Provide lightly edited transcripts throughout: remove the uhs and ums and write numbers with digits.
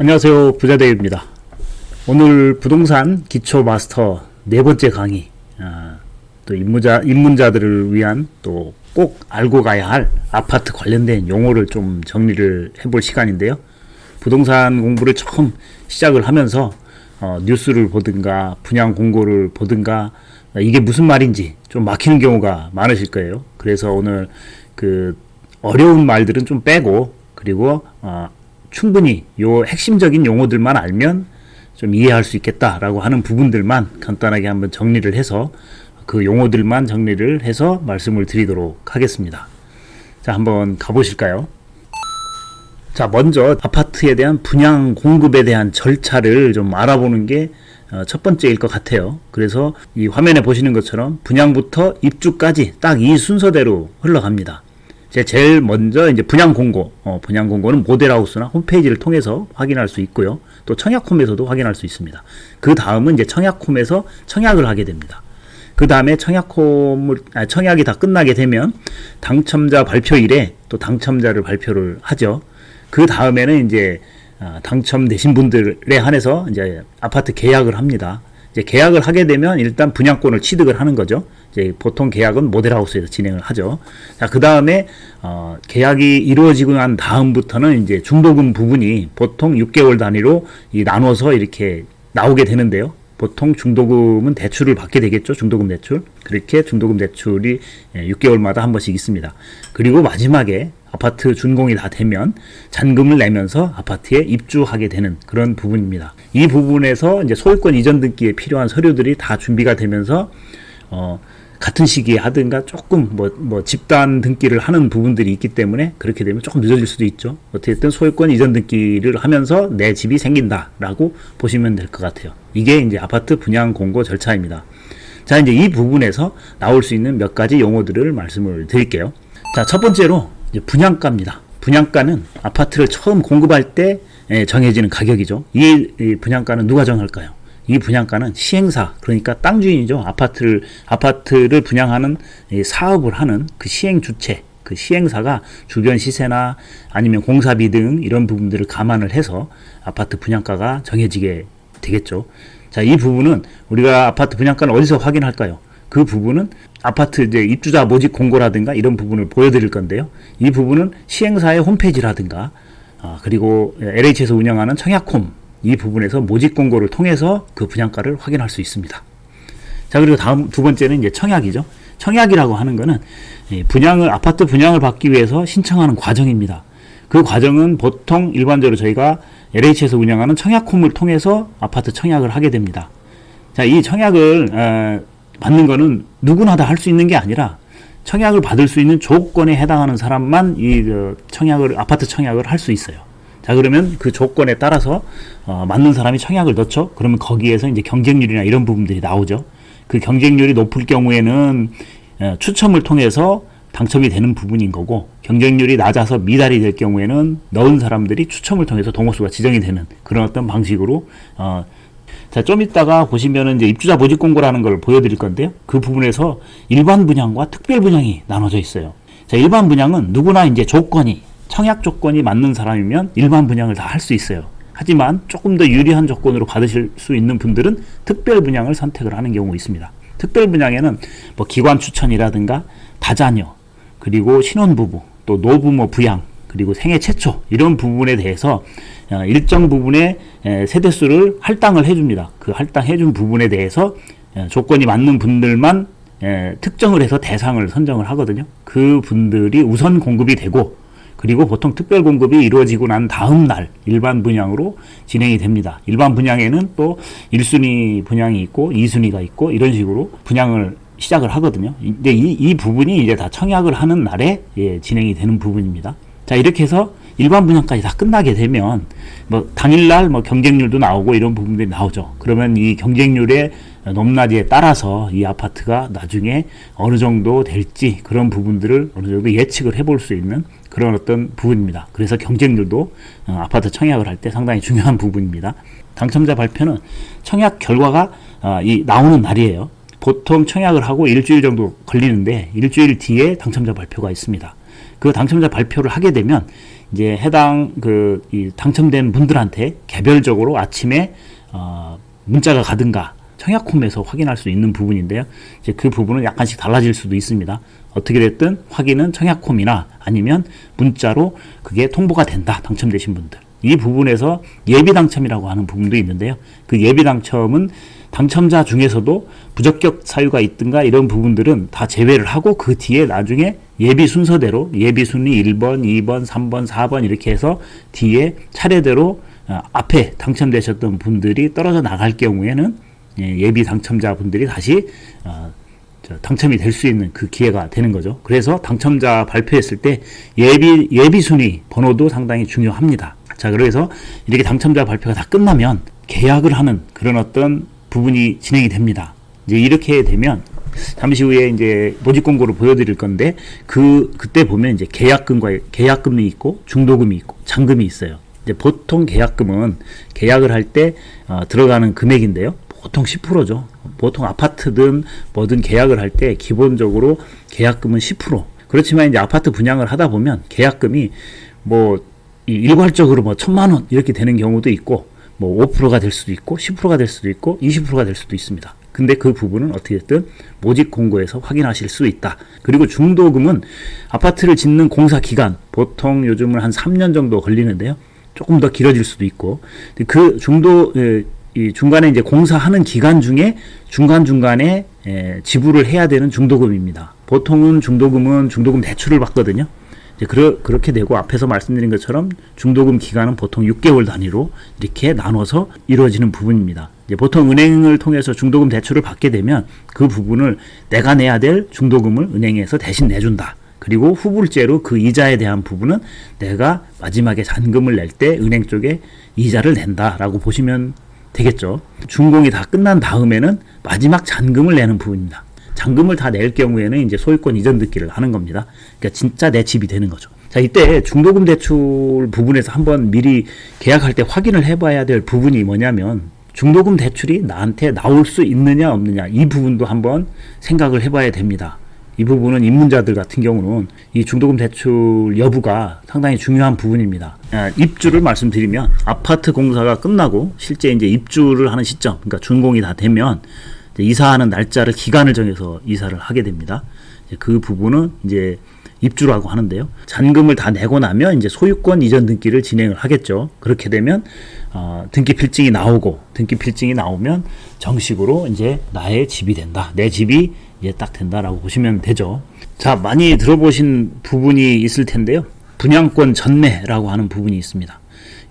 안녕하세요. 부자대입니다. 오늘 부동산 기초 마스터 네 번째 강의, 또 입문자들을 위한 또 꼭 알고 가야 할 아파트 관련된 용어를 좀 정리를 해볼 시간인데요. 부동산 공부를 처음 시작을 하면서 뉴스를 보든가 분양 공고를 보든가 이게 무슨 말인지 좀 막히는 경우가 많으실 거예요. 그래서 오늘 그 어려운 말들은 좀 빼고, 그리고 충분히 요 핵심적인 용어들만 알면 좀 이해할 수 있겠다라고 하는 부분들만 간단하게 한번 정리를 해서 그 용어들만 정리를 해서 말씀을 드리도록 하겠습니다. 자, 한번 가보실까요? 자, 먼저 아파트에 대한 분양 공급에 대한 절차를 좀 알아보는 게 첫 번째일 것 같아요. 그래서 이 화면에 보시는 것처럼 분양부터 입주까지 딱 이 순서대로 흘러갑니다. 제일 먼저 이제 분양 공고, 분양 공고는 모델하우스나 홈페이지를 통해서 확인할 수 있고요. 또 청약홈에서도 확인할 수 있습니다. 그 다음은 이제 청약홈에서 청약을 하게 됩니다. 그 다음에 청약이 다 끝나게 되면 당첨자 발표일에 또 당첨자를 발표를 하죠. 그 다음에는 이제 당첨되신 분들에 한해서 이제 아파트 계약을 합니다. 이제 계약을 하게 되면 일단 분양권을 취득을 하는 거죠. 이제 보통 계약은 모델하우스에서 진행을 하죠. 자, 그 다음에 계약이 이루어지고 난 다음부터는 이제 중도금 부분이 보통 6개월 단위로 나눠서 이렇게 나오게 되는데요. 보통 중도금은 대출을 받게 되겠죠. 중도금 대출. 그렇게 중도금 대출이 6개월마다 한 번씩 있습니다. 그리고 마지막에 아파트 준공이 다 되면 잔금을 내면서 아파트에 입주하게 되는 그런 부분입니다. 이 부분에서 이제 소유권 이전 등기에 필요한 서류들이 다 준비가 되면서 같은 시기에 하든가 조금 집단 등기를 하는 부분들이 있기 때문에 그렇게 되면 조금 늦어질 수도 있죠. 어쨌든 소유권 이전 등기를 하면서 내 집이 생긴다라고 보시면 될 것 같아요. 이게 이제 아파트 분양 공고 절차입니다. 자, 이제 이 부분에서 나올 수 있는 몇 가지 용어들을 말씀을 드릴게요. 자, 첫 번째로 이제 분양가입니다. 분양가는 아파트를 처음 공급할 때 정해지는 가격이죠. 이 분양가는 누가 정할까요? 이 분양가는 시행사, 그러니까 땅 주인이죠. 아파트를 분양하는 사업을 하는 그 시행 주체, 그 시행사가 주변 시세나 아니면 공사비 등 이런 부분들을 감안을 해서 아파트 분양가가 정해지게 되겠죠. 자, 이 부분은 우리가 아파트 분양가를 어디서 확인할까요? 그 부분은 아파트 이제 입주자 모집 공고라든가 이런 부분을 보여드릴 건데요. 이 부분은 시행사의 홈페이지라든가 그리고 LH에서 운영하는 청약홈, 이 부분에서 모집 공고를 통해서 그 분양가를 확인할 수 있습니다. 자, 그리고 다음 두 번째는 이제 청약이죠. 청약이라고 하는 거는 아파트 분양을 받기 위해서 신청하는 과정입니다. 그 과정은 보통 일반적으로 저희가 LH에서 운영하는 청약홈을 통해서 아파트 청약을 하게 됩니다. 자, 이 청약을 받는 거는 누구나 다 할 수 있는 게 아니라 청약을 받을 수 있는 조건에 해당하는 사람만 아파트 청약을 할 수 있어요. 자, 그러면 그 조건에 따라서 맞는 사람이 청약을 넣죠. 그러면 거기에서 이제 경쟁률이나 이런 부분들이 나오죠. 그 경쟁률이 높을 경우에는 추첨을 통해서 당첨이 되는 부분인 거고, 경쟁률이 낮아서 미달이 될 경우에는 넣은 사람들이 추첨을 통해서 동호수가 지정이 되는 그런 어떤 방식으로 자, 좀 이따가 보시면은 이제 입주자 모집 공고라는 걸 보여드릴 건데요. 그 부분에서 일반 분양과 특별 분양이 나눠져 있어요. 자, 일반 분양은 누구나 이제 청약 조건이 맞는 사람이면 일반 분양을 다 할 수 있어요. 하지만 조금 더 유리한 조건으로 받으실 수 있는 분들은 특별 분양을 선택을 하는 경우가 있습니다. 특별 분양에는 기관 추천이라든가 다자녀, 그리고 신혼부부, 또 노부모 부양, 그리고 생애 최초 이런 부분에 대해서 일정 부분의 세대수를 할당을 해줍니다. 그 할당해준 부분에 대해서 조건이 맞는 분들만 특정을 해서 대상을 선정을 하거든요. 그 분들이 우선 공급이 되고, 그리고 보통 특별 공급이 이루어지고 난 다음 날 일반 분양으로 진행이 됩니다. 일반 분양에는 또 1순위 분양이 있고 2순위가 있고 이런 식으로 분양을 시작을 하거든요. 근데 이 부분이 이제 다 청약을 하는 날에 진행이 되는 부분입니다. 자, 이렇게 해서 일반 분양까지 다 끝나게 되면 당일날 경쟁률도 나오고 이런 부분들이 나오죠. 그러면 이 경쟁률의 높낮이에 따라서 이 아파트가 나중에 어느 정도 될지 그런 부분들을 어느 정도 예측을 해볼 수 있는 그런 어떤 부분입니다. 그래서 경쟁률도 아파트 청약을 할 때 상당히 중요한 부분입니다. 당첨자 발표는 청약 결과가 나오는 날이에요. 보통 청약을 하고 일주일 정도 걸리는데 일주일 뒤에 당첨자 발표가 있습니다. 그 당첨자 발표를 하게 되면 이제 해당 이 당첨된 분들한테 개별적으로 아침에 문자가 가든가 청약홈에서 확인할 수 있는 부분인데요. 이제 그 부분은 약간씩 달라질 수도 있습니다. 어떻게 됐든 확인은 청약홈이나 아니면 문자로 그게 통보가 된다. 당첨되신 분들. 이 부분에서 예비 당첨이라고 하는 부분도 있는데요. 그 예비 당첨은 당첨자 중에서도 부적격 사유가 있든가 이런 부분들은 다 제외를 하고 그 뒤에 나중에 예비 순서대로 예비 순위 1번, 2번, 3번, 4번 이렇게 해서 뒤에 차례대로 앞에 당첨되셨던 분들이 떨어져 나갈 경우에는 예비 당첨자 분들이 다시 당첨이 될 수 있는 그 기회가 되는 거죠. 그래서 당첨자 발표했을 때 예비 순위 번호도 상당히 중요합니다. 자, 그래서 이렇게 당첨자 발표가 다 끝나면 계약을 하는 그런 어떤 부분이 진행이 됩니다. 이제 이렇게 되면 잠시 후에 이제 모집 공고를 보여드릴 건데 그때 보면 이제 계약금이 있고 중도금이 있고 잔금이 있어요. 이제 보통 계약금은 계약을 할 때 들어가는 금액인데요. 보통 10%죠. 보통 아파트든 뭐든 계약을 할 때 기본적으로 계약금은 10%. 그렇지만 이제 아파트 분양을 하다 보면 계약금이 일괄적으로 1,000만 원 이렇게 되는 경우도 있고 5%가 될 수도 있고 10%가 될 수도 있고 20%가 될 수도 있습니다. 근데 그 부분은 어떻게든 모집 공고에서 확인하실 수 있다. 그리고 중도금은 아파트를 짓는 공사 기간 보통 요즘은 한 3년 정도 걸리는데요. 조금 더 길어질 수도 있고 그 이 중간에 이제 공사하는 기간 중에 중간중간에 지불을 해야 되는 중도금입니다. 보통은 중도금 대출을 받거든요. 이제 그렇게 되고 앞에서 말씀드린 것처럼 중도금 기간은 보통 6개월 단위로 이렇게 나눠서 이루어지는 부분입니다. 이제 보통 은행을 통해서 중도금 대출을 받게 되면 그 부분을 내가 내야 될 중도금을 은행에서 대신 내준다. 그리고 후불제로 그 이자에 대한 부분은 내가 마지막에 잔금을 낼 때 은행 쪽에 이자를 낸다라고 보시면 되겠죠. 준공이 다 끝난 다음에는 마지막 잔금을 내는 부분입니다. 잔금을 다 낼 경우에는 이제 소유권 이전 등기를 하는 겁니다. 그러니까 진짜 내 집이 되는 거죠. 자, 이때 중도금 대출 부분에서 한번 미리 계약할 때 확인을 해봐야 될 부분이 뭐냐면 중도금 대출이 나한테 나올 수 있느냐 없느냐 이 부분도 한번 생각을 해봐야 됩니다. 이 부분은 입문자들 같은 경우는 이 중도금 대출 여부가 상당히 중요한 부분입니다. 입주를 말씀드리면 아파트 공사가 끝나고 실제 이제 입주를 하는 시점, 그러니까 준공이 다 되면 이제 이사하는 날짜를 기간을 정해서 이사를 하게 됩니다. 그 부분은 이제 입주라고 하는데요. 잔금을 다 내고 나면 이제 소유권 이전 등기를 진행을 하겠죠. 그렇게 되면 등기 필증이 나오고 등기 필증이 나오면 정식으로 이제 나의 집이 된다. 내 집이 이제 딱 된다라고 보시면 되죠. 자, 많이 들어보신 부분이 있을 텐데요. 분양권 전매라고 하는 부분이 있습니다.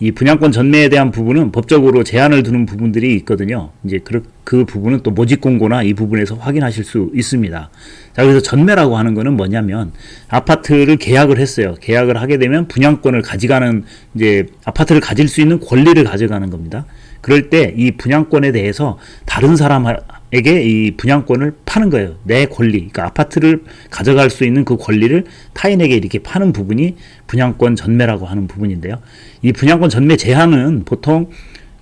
이 분양권 전매에 대한 부분은 법적으로 제한을 두는 부분들이 있거든요. 이제 그 부분은 또 모집 공고나 이 부분에서 확인하실 수 있습니다. 자, 그래서 전매라고 하는 거는 뭐냐면 아파트를 계약을 했어요. 계약을 하게 되면 분양권을 가져가는 이제 아파트를 가질 수 있는 권리를 가져가는 겁니다. 그럴 때 이 분양권에 대해서 다른 사람에게 이 분양권을 파는 거예요. 내 권리, 그러니까 아파트를 가져갈 수 있는 그 권리를 타인에게 이렇게 파는 부분이 분양권 전매라고 하는 부분인데요. 이 분양권 전매 제한은 보통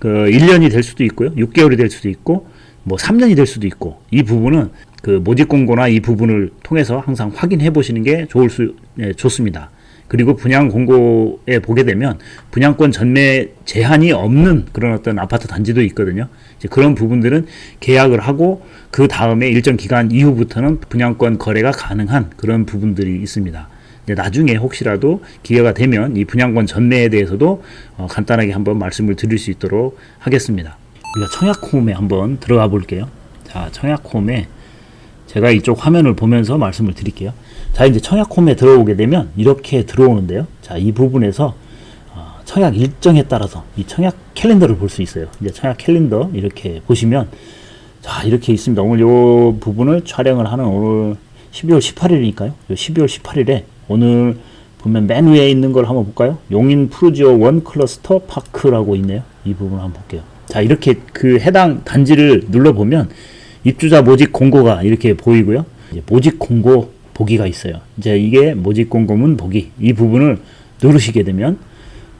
1년이 될 수도 있고요. 6개월이 될 수도 있고 3년이 될 수도 있고 이 부분은 모집 공고나 이 부분을 통해서 항상 확인해 보시는 게 좋습니다. 그리고 분양 공고에 보게 되면 분양권 전매 제한이 없는 그런 어떤 아파트 단지도 있거든요. 이제 그런 부분들은 계약을 하고 그 다음에 일정 기간 이후부터는 분양권 거래가 가능한 그런 부분들이 있습니다. 나중에 혹시라도 기회가 되면 이 분양권 전매에 대해서도 간단하게 한번 말씀을 드릴 수 있도록 하겠습니다. 우리가 청약홈에 한번 들어가 볼게요. 자, 청약홈에 제가 이쪽 화면을 보면서 말씀을 드릴게요. 자, 이제 청약홈에 들어오게 되면 이렇게 들어오는데요. 자, 이 부분에서 청약 일정에 따라서 이 청약 캘린더를 볼 수 있어요. 이제 청약 캘린더 이렇게 보시면 자, 이렇게 있습니다. 오늘 요 부분을 촬영을 하는 오늘 12월 18일이니까요. 12월 18일에 오늘 보면 맨 위에 있는 걸 한번 볼까요? 용인 푸르지오 원 클러스터 파크라고 있네요. 이 부분을 한번 볼게요. 자, 이렇게 그 해당 단지를 눌러보면 입주자 모집 공고가 이렇게 보이고요. 이제 모집 공고 보기가 있어요. 이제 이게 모집 공고문 보기 이 부분을 누르시게 되면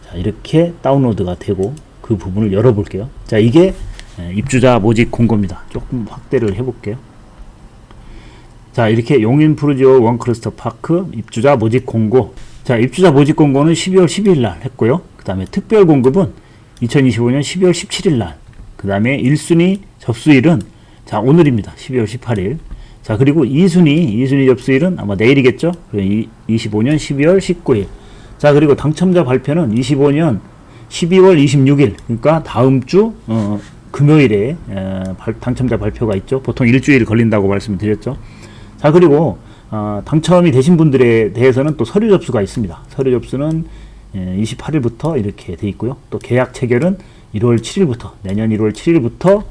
자, 이렇게 다운로드가 되고 그 부분을 열어볼게요. 자, 이게 입주자 모집 공고입니다. 조금 확대를 해볼게요. 자, 이렇게 용인 푸르지오 원클러스터 파크 입주자 모집 공고 자, 입주자 모집 공고는 12월 12일 날 했고요. 그 다음에 특별 공급은 2025년 12월 17일 날. 그 다음에 1순위 접수일은 자, 오늘입니다. 12월 18일. 자, 그리고 2순위 접수일은 아마 내일이겠죠? 25년 12월 19일. 자, 그리고 당첨자 발표는 25년 12월 26일. 그러니까 다음 주 금요일에 당첨자 발표가 있죠. 보통 일주일 걸린다고 말씀드렸죠. 자, 그리고 당첨이 되신 분들에 대해서는 또 서류 접수가 있습니다. 서류 접수는 28일부터 이렇게 돼 있고요. 또 계약 체결은 1월 7일부터 내년 1월 7일부터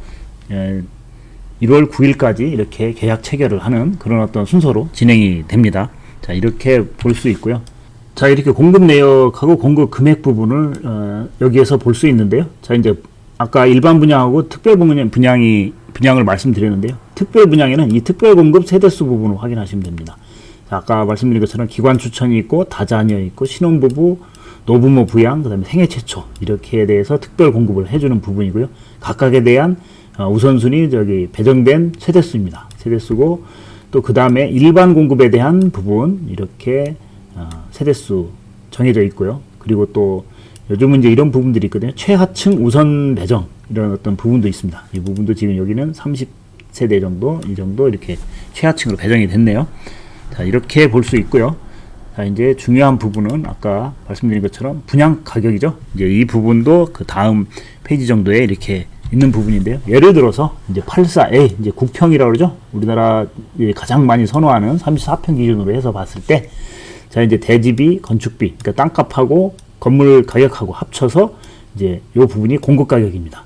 1월 9일까지 이렇게 계약 체결을 하는 그런 어떤 순서로 진행이 됩니다. 자, 이렇게 볼 수 있고요. 자, 이렇게 공급 내역하고 공급 금액 부분을 여기에서 볼 수 있는데요. 자, 이제 아까 일반 분양하고 특별 분양을 말씀드렸는데요. 특별 분양에는 이 특별 공급 세대수 부분을 확인하시면 됩니다. 자, 아까 말씀드린 것처럼 기관 추천이 있고 다자녀 있고 신혼부부, 노부모 부양, 그 다음에 생애 최초 이렇게에 대해서 특별 공급을 해주는 부분이고요. 각각에 대한 우선순위 배정된 세대수입니다. 세대수고 또 그 다음에 일반 공급에 대한 부분 이렇게 세대수 정해져 있고요. 그리고 또 요즘은 이제 이런 부분들이 있거든요. 최하층 우선 배정 이런 어떤 부분도 있습니다. 이 부분도 지금 여기는 30세대 정도 이 정도 이렇게 최하층으로 배정이 됐네요. 자, 이렇게 볼 수 있고요. 자, 이제 중요한 부분은 아까 말씀드린 것처럼 분양 가격이죠. 이제 이 부분도 그 다음 페이지 정도에 이렇게 있는 부분인데요. 예를 들어서 이제 84A 이제 국평이라고 그러죠. 우리나라 가장 많이 선호하는 34평 기준으로 해서 봤을 때 자, 이제 대지비, 건축비, 그러니까 땅값하고 건물 가격하고 합쳐서 이제 이 부분이 공급 가격입니다.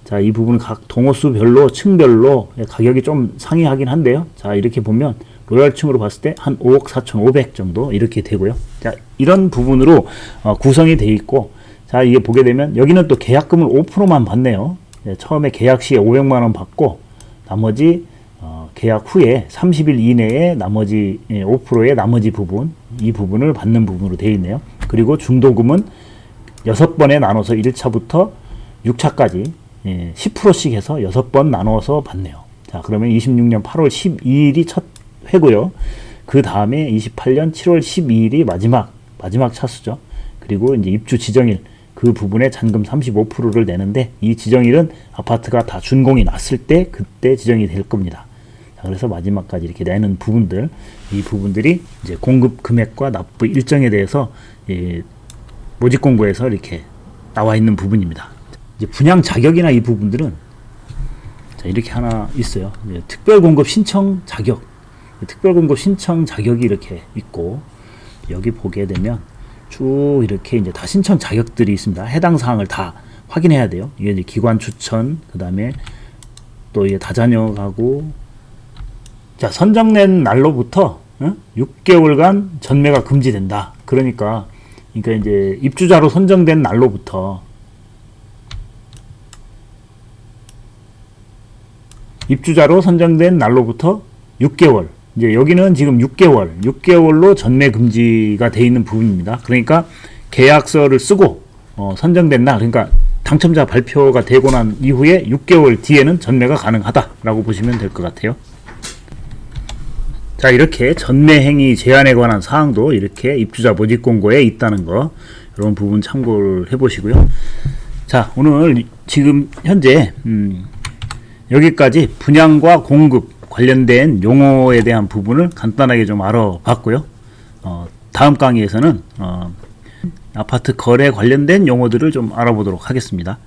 자, 이 부분은 각 동호수별로 층별로 가격이 좀 상이하긴 한데요. 자, 이렇게 보면 로얄층으로 봤을 때 한 5억 4,500 정도 이렇게 되고요. 자, 이런 부분으로 구성이 되어 있고, 자, 이게 보게 되면 여기는 또 계약금을 5%만 받네요. 처음에 계약 시에 500만 원 받고 나머지 계약 후에 30일 이내에 나머지 5%의 나머지 부분, 이 부분을 받는 부분으로 되어 있네요. 그리고 중도금은 6번에 나눠서 1차부터 6차까지 10%씩 해서 6번 나눠서 받네요. 자, 그러면 26년 8월 12일이 첫 회고요. 그 다음에 28년 7월 12일이 마지막 차수죠. 그리고 이제 입주 지정일 그 부분에 잔금 35%를 내는데 이 지정일은 아파트가 다 준공이 났을 때 그때 지정이 될 겁니다. 자, 그래서 마지막까지 이렇게 내는 부분들, 이 부분들이 이제 공급 금액과 납부 일정에 대해서 모집 공고에서 이렇게 나와 있는 부분입니다. 이제 분양 자격이나 이 부분들은 자, 이렇게 하나 있어요. 특별 공급 신청 자격, 특별 공급 신청 자격이 이렇게 있고 여기 보게 되면 쭉 이렇게 이제 다 신청 자격들이 있습니다. 해당 사항을 다 확인해야 돼요. 이게 이제 기관 추천, 그 다음에 또 이게 다자녀하고 자, 선정된 날로부터 6개월간 전매가 금지된다. 그러니까 이제 입주자로 선정된 날로부터 입주자로 선정된 날로부터 6개월. 이제 여기는 지금 6개월로 전매 금지가 돼 있는 부분입니다. 그러니까 계약서를 쓰고 선정된 날, 그러니까 당첨자 발표가 되고 난 이후에 6개월 뒤에는 전매가 가능하다라고 보시면 될 것 같아요. 자, 이렇게 전매 행위 제한에 관한 사항도 이렇게 입주자 모집 공고에 있다는 거, 이런 부분 참고를 해보시고요. 자, 오늘 지금 현재 여기까지 분양과 공급 관련된 용어에 대한 부분을 간단하게 좀 알아봤고요. 다음 강의에서는 아파트 거래 관련된 용어들을 좀 알아보도록 하겠습니다.